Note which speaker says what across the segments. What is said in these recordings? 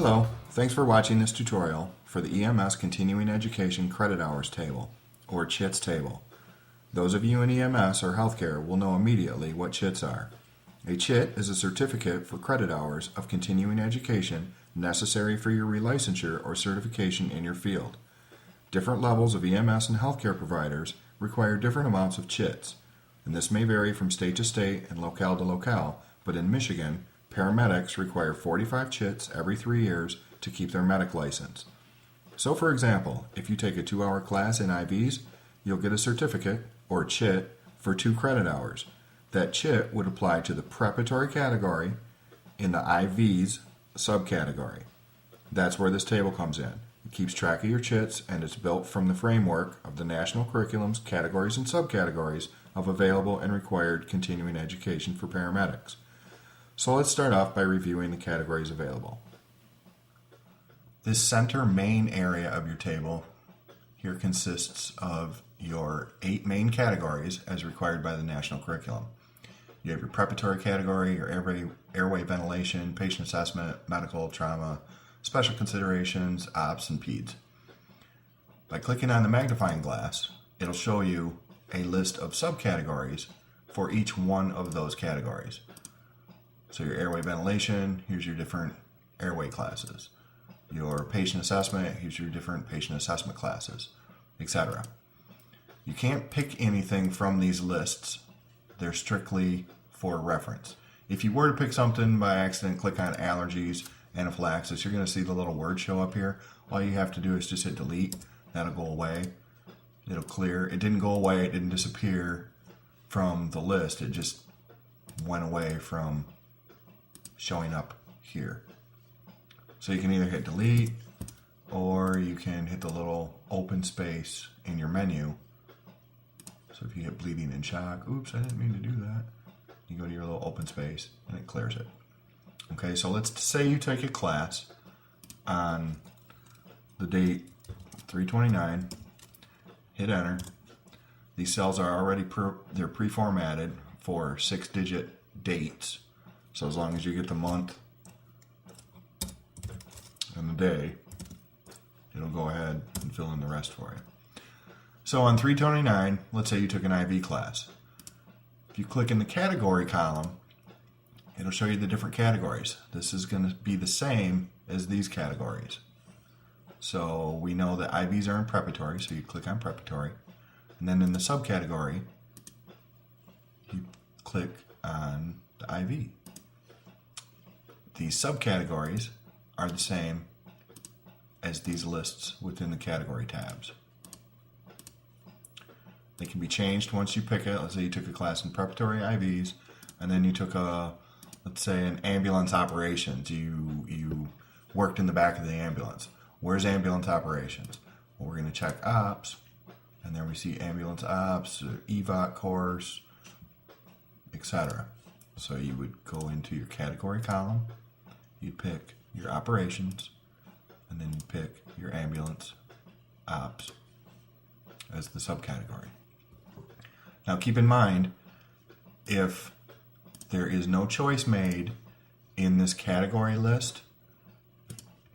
Speaker 1: Hello, thanks for watching this tutorial for the EMS Continuing Education Credit Hours Table, or CHITS table. Those of you in EMS or healthcare will know immediately what CHITS are. A CHIT is a certificate for credit hours of continuing education necessary for your relicensure or certification in your field. Different levels of EMS and healthcare providers require different amounts of CHITS, and this may vary from state to state and locale to locale, but in Michigan, paramedics require 45 CHITS every 3 years to keep their medic license. So for example, if you take a 2-hour class in IVs, you'll get a certificate, or CHIT, for 2 credit hours. That CHIT would apply to the preparatory category in the IVs subcategory. That's where this table comes in. It keeps track of your CHITS, and it's built from the framework of the national curriculums, categories, and subcategories of available and required continuing education for paramedics. So let's start off by reviewing the categories available. This center main area of your table here consists of your 8 main categories as required by the national curriculum. You have your preparatory category, your airway ventilation, patient assessment, medical, trauma, special considerations, ops, and peds. By clicking on the magnifying glass, it'll show you a list of subcategories for each one of those categories. So your airway ventilation, here's your different airway classes. Your patient assessment, here's your different patient assessment classes, etc. You can't pick anything from these lists. They're strictly for reference. If you were to pick something by accident, click on allergies, anaphylaxis, you're going to see the little word show up here. All you have to do is just hit delete. That'll go away. It'll clear. It didn't go away. It didn't disappear from the list. It just went away from showing up here. So you can either hit delete or you can hit the little open space in your menu. So if you hit bleeding and shock, oops, I didn't mean to do that. You go to your little open space and it clears it. Okay, so let's say you take a class on the date 3/29, hit enter. These cells are already they're pre-formatted for 6-digit dates. So as long as you get the month and the day, it'll go ahead and fill in the rest for you. So on 3/29, let's say you took an IV class. If you click in the category column, it'll show you the different categories. This is going to be the same as these categories. So we know that IVs are in preparatory, so you click on preparatory. And then in the subcategory, you click on the IV. These subcategories are the same as these lists within the category tabs. They can be changed once you pick it. Let's say you took a class in preparatory IVs, and then you took let's say an ambulance operations. You worked in the back of the ambulance. Where's ambulance operations? Well, we're going to check ops, and there we see ambulance ops, EVOC course, etc. So you would go into your category column, you'd pick your operations, and then you'd pick your ambulance ops as the subcategory. Now keep in mind, if there is no choice made in this category list,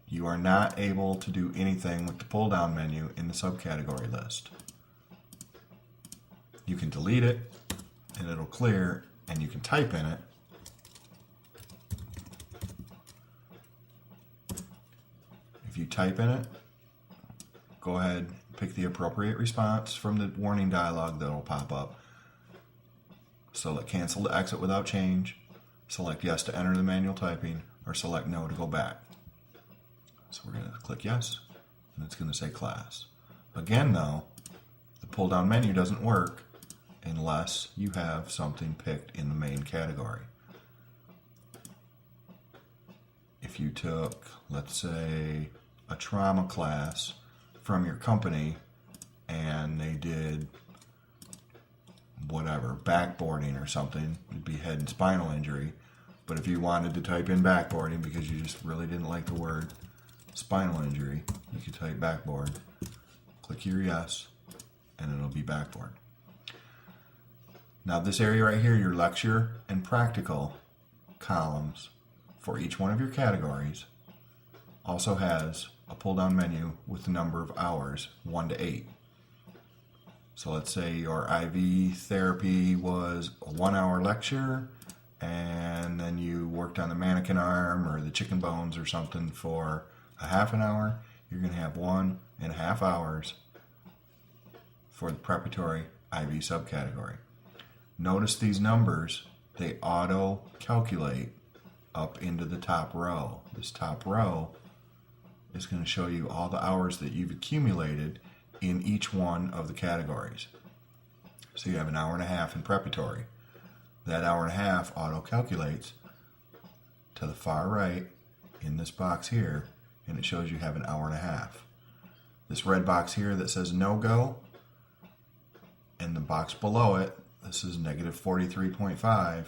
Speaker 1: you are not able to do anything with the pull-down menu in the subcategory list. You can delete it, and it'll clear, and you can type in it. If you type in it, go ahead, pick the appropriate response from the warning dialog that will pop up. Select cancel to exit without change, select yes to enter the manual typing, or select no to go back. So we're going to click yes, and it's going to say class. Again though, the pull down menu doesn't work unless you have something picked in the main category. If you took, let's say, a trauma class from your company and they did whatever, backboarding or something, it'd be head and spinal injury. But if you wanted to type in backboarding because you just really didn't like the word spinal injury, you could type backboard, click your yes, and it'll be backboard. Now this area right here, your lecture and practical columns for each one of your categories, also has a pull-down menu with the number of hours, 1 to 8. So let's say your IV therapy was a 1-hour lecture, and then you worked on the mannequin arm or the chicken bones or something for a half an hour. You're going to have 1.5 hours for the preparatory IV subcategory. Notice these numbers, they auto-calculate up into the top row. This top row is going to show you all the hours that you've accumulated in each one of the categories. So you have an hour and a half in preparatory. That hour and a half auto-calculates to the far right in this box here, and it shows you have an hour and a half. This red box here that says no go, and the box below it, this is negative 43.5.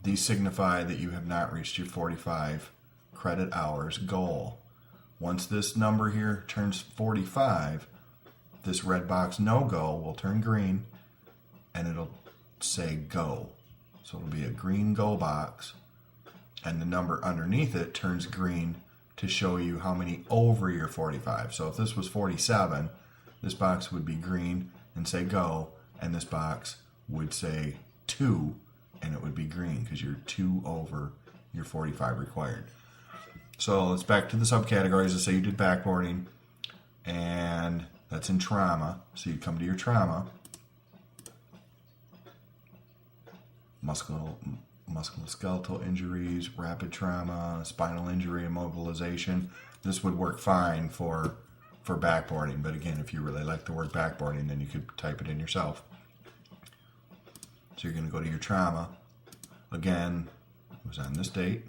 Speaker 1: These signify that you have not reached your 45 credit hours goal. Once this number here turns 45, this red box no go will turn green, and it'll say go. So it'll be a green go box, and the number underneath it turns green to show you how many over your 45. So if this was 47, this box would be green and say go, and this box would say 2, and it would be green because you're 2 over your 45 required. So let's back to the subcategories. Let's say you did backboarding, and that's in trauma. So you come to your trauma. Musculoskeletal injuries, rapid trauma, spinal injury, immobilization. This would work fine for backboarding, but again, if you really like the word backboarding, then you could type it in yourself. So you're going to go to your trauma. Again, it was on this date.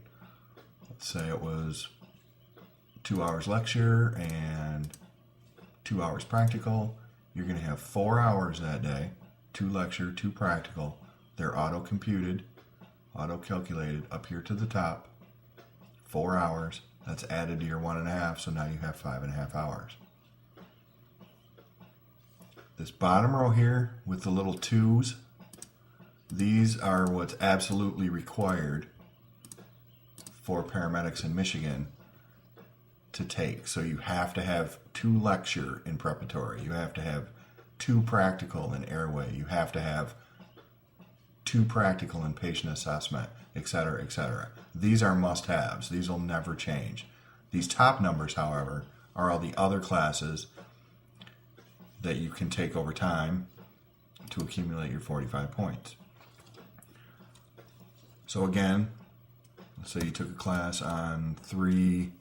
Speaker 1: Let's say it was 2 hours lecture and 2 hours practical. You're going to have 4 hours that day, 2 lecture, 2 practical. They're auto-computed, auto-calculated up here to the top. 4 hours. That's added to your 1.5, so now you have 5.5 hours. This bottom row here with the little 2s, these are what's absolutely required for paramedics in Michigan to take. So you have to have 2 lecture in preparatory. You have to have 2 practical in airway. You have to have 2 practical in patient assessment, etc., etc. These are must-haves. These will never change. These top numbers, however, are all the other classes that you can take over time to accumulate your 45 points. So again, let's say you took a class on 3/28,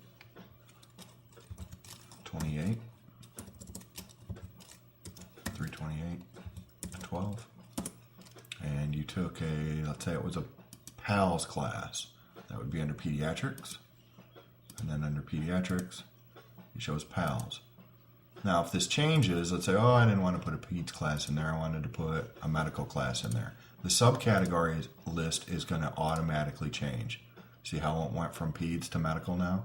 Speaker 1: 12, and you took let's say it was a PALS class. That would be under pediatrics, and then under pediatrics, it shows PALS. Now, if this changes, let's say, I didn't want to put a peds class in there, I wanted to put a medical class in there. The subcategories list is going to automatically change. See how it went from peds to medical now?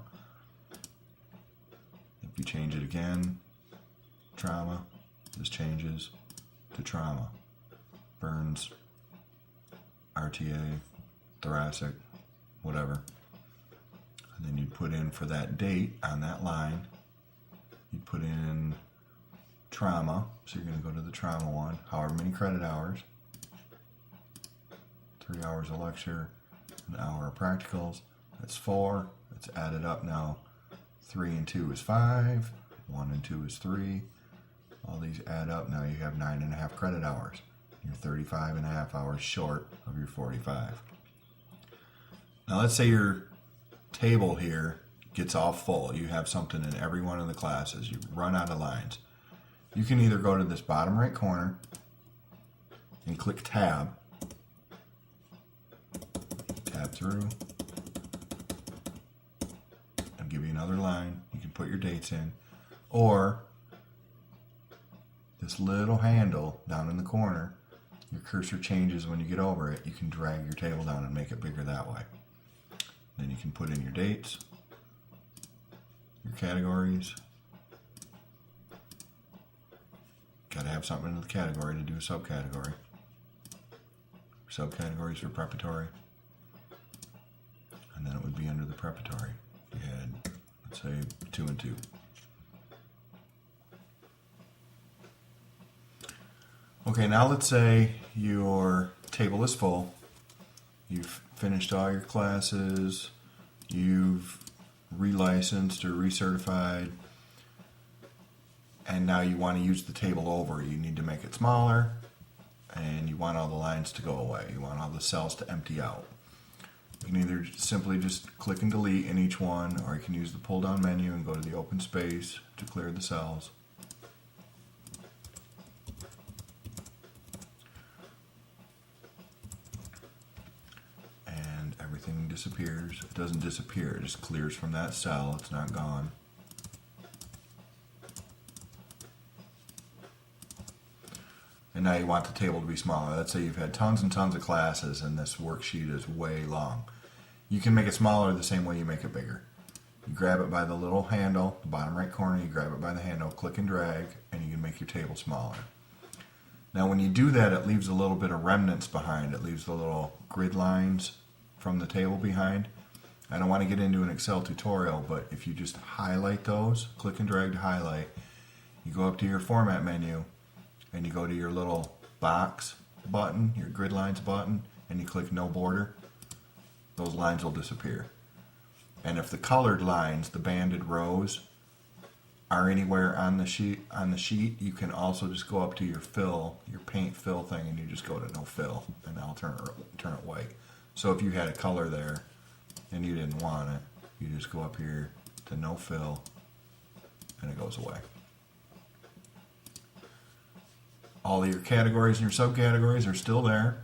Speaker 1: If you change it again, trauma, this changes to trauma. Burns, RTA, thoracic, whatever. And then you'd put in for that date on that line, you'd put in trauma, so you're going to go to the trauma one, however many credit hours, 3 hours of lecture, an hour of practicals, that's 4, it's added up now, 3 and 2 is 5, 1 and 2 is 3, all these add up, now you have 9.5 credit hours. You're 35.5 hours short of your 45. Now let's say your table here gets all full. You have something in every one of the classes. You run out of lines. You can either go to this bottom right corner and click tab. Tab through. I'll give you another line. You can put your dates in. Or this little handle down in the corner, your cursor changes when you get over it. You can drag your table down and make it bigger that way. Then you can put in your dates, your categories. Got to have something in the category to do a subcategory. Subcategories for preparatory. And then it would be under the preparatory. You had, let's say 2 and 2. Okay, now let's say your table is full. You've finished all your classes. You've relicensed or recertified. And now you want to use the table over. You need to make it smaller. And you want all the lines to go away. You want all the cells to empty out. You can either simply just click and delete in each one, or you can use the pull down menu and go to the open space to clear the cells. And everything disappears. It doesn't disappear, it just clears from that cell. It's not gone. And now you want the table to be smaller. Let's say you've had tons and tons of classes and this worksheet is way long. You can make it smaller the same way you make it bigger. You grab it by the little handle, the bottom right corner, you grab it by the handle, click and drag, and you can make your table smaller. Now when you do that, it leaves a little bit of remnants behind. It leaves the little grid lines from the table behind. I don't want to get into an Excel tutorial, but if you just highlight those, click and drag to highlight, you go up to your format menu, and you go to your little box button, your grid lines button, and you click no border, those lines will disappear. And if the colored lines, the banded rows, are anywhere on the sheet, you can also just go up to your fill, your paint fill thing, and you just go to no fill, and that'll turn it white. So if you had a color there and you didn't want it, you just go up here to no fill, and it goes away. All of your categories and your subcategories are still there.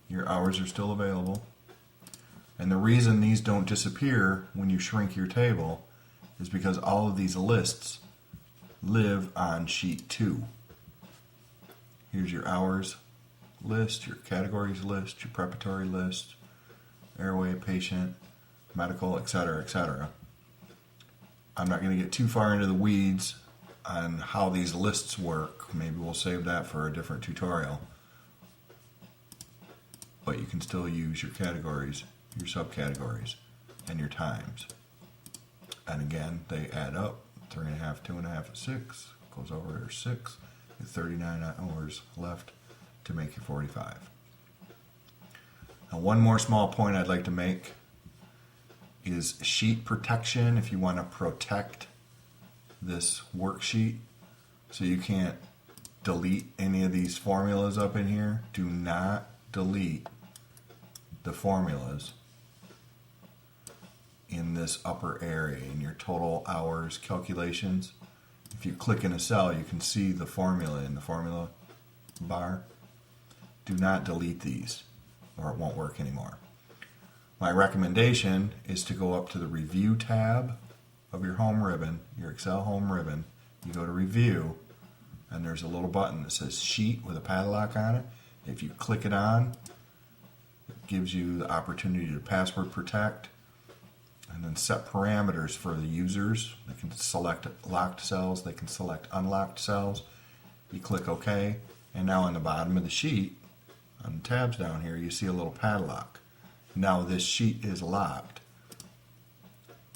Speaker 1: Your hours are still available. And the reason these don't disappear when you shrink your table is because all of these lists live on sheet 2. Here's your hours list, your categories list, your preparatory list, airway, patient, medical, etc., etc. I'm not going to get too far into the weeds on how these lists work. Maybe we'll save that for a different tutorial. But you can still use your categories, your subcategories, and your times. And again, they add up. 3.5, 2.5, 6 goes over to 6. You have 39 hours left to make your 45. Now, one more small point I'd like to make is sheet protection. If you want to protect this worksheet so you can't delete any of these formulas up in here, do not delete the formulas in this upper area in your total hours calculations. If you click in a cell, you can see the formula in the formula bar. Do not delete these or it won't work anymore. My recommendation is to go up to the Review tab of your home ribbon, your Excel home ribbon. You go to Review, and there's a little button that says Sheet with a padlock on it. If you click it on, it gives you the opportunity to password protect and then set parameters for the users. They can select locked cells, they can select unlocked cells. You click OK, and now on the bottom of the sheet, on the tabs down here, you see a little padlock. Now this sheet is locked.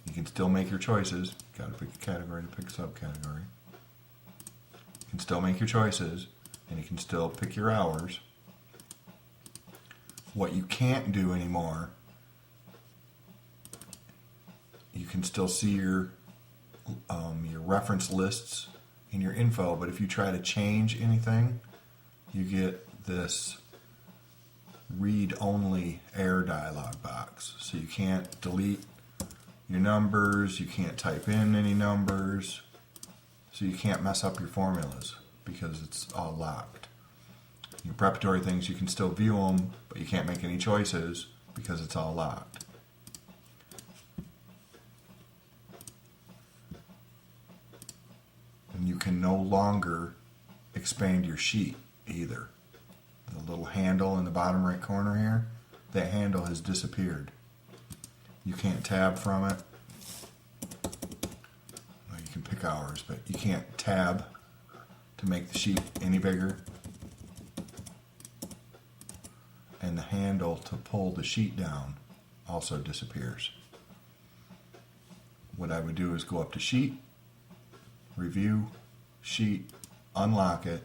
Speaker 1: You can still make your choices. Got to pick a category to pick a subcategory. You can still make your choices, and you can still pick your hours. What you can't do anymore, you can still see your reference lists in your info, but if you try to change anything, you get this read-only error dialog box. So you can't delete your numbers, you can't type in any numbers, so you can't mess up your formulas because it's all locked. Your preparatory things, you can still view them, but you can't make any choices because it's all locked. And you can no longer expand your sheet either. The little handle in the bottom right corner here, that handle has disappeared. You can't tab from it. Well, you can pick hours, but you can't tab to make the sheet any bigger. And the handle to pull the sheet down also disappears. what I would do is go up to Sheet, Review, Sheet, unlock it,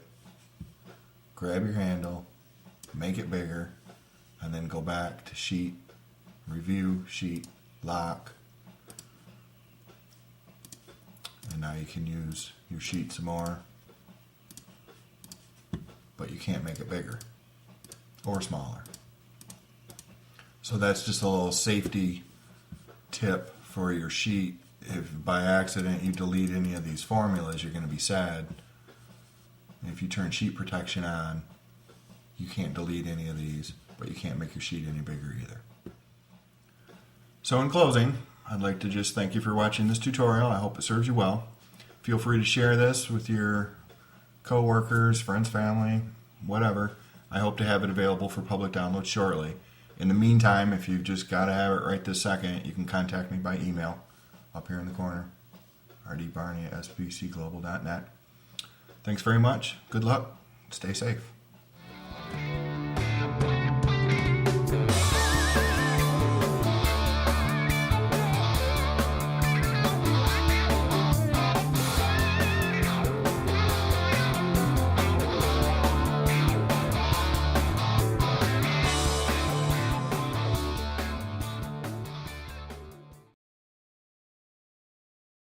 Speaker 1: grab your handle, make it bigger, and then go back to Sheet, Review, Sheet, Lock. And now you can use your sheet some more, but you can't make it bigger or smaller. So that's just a little safety tip for your sheet. If by accident you delete any of these formulas, you're going to be sad. If you turn sheet protection on, you can't delete any of these, but you can't make your sheet any bigger either. So in closing, I'd like to just thank you for watching this tutorial. I hope it serves you well. Feel free to share this with your co-workers, friends, family, whatever. I hope to have it available for public download shortly. In the meantime, if you've just got to have it right this second, you can contact me by email up here in the corner, rdbarney@sbcglobal.net. Thanks very much. Good luck. Stay safe.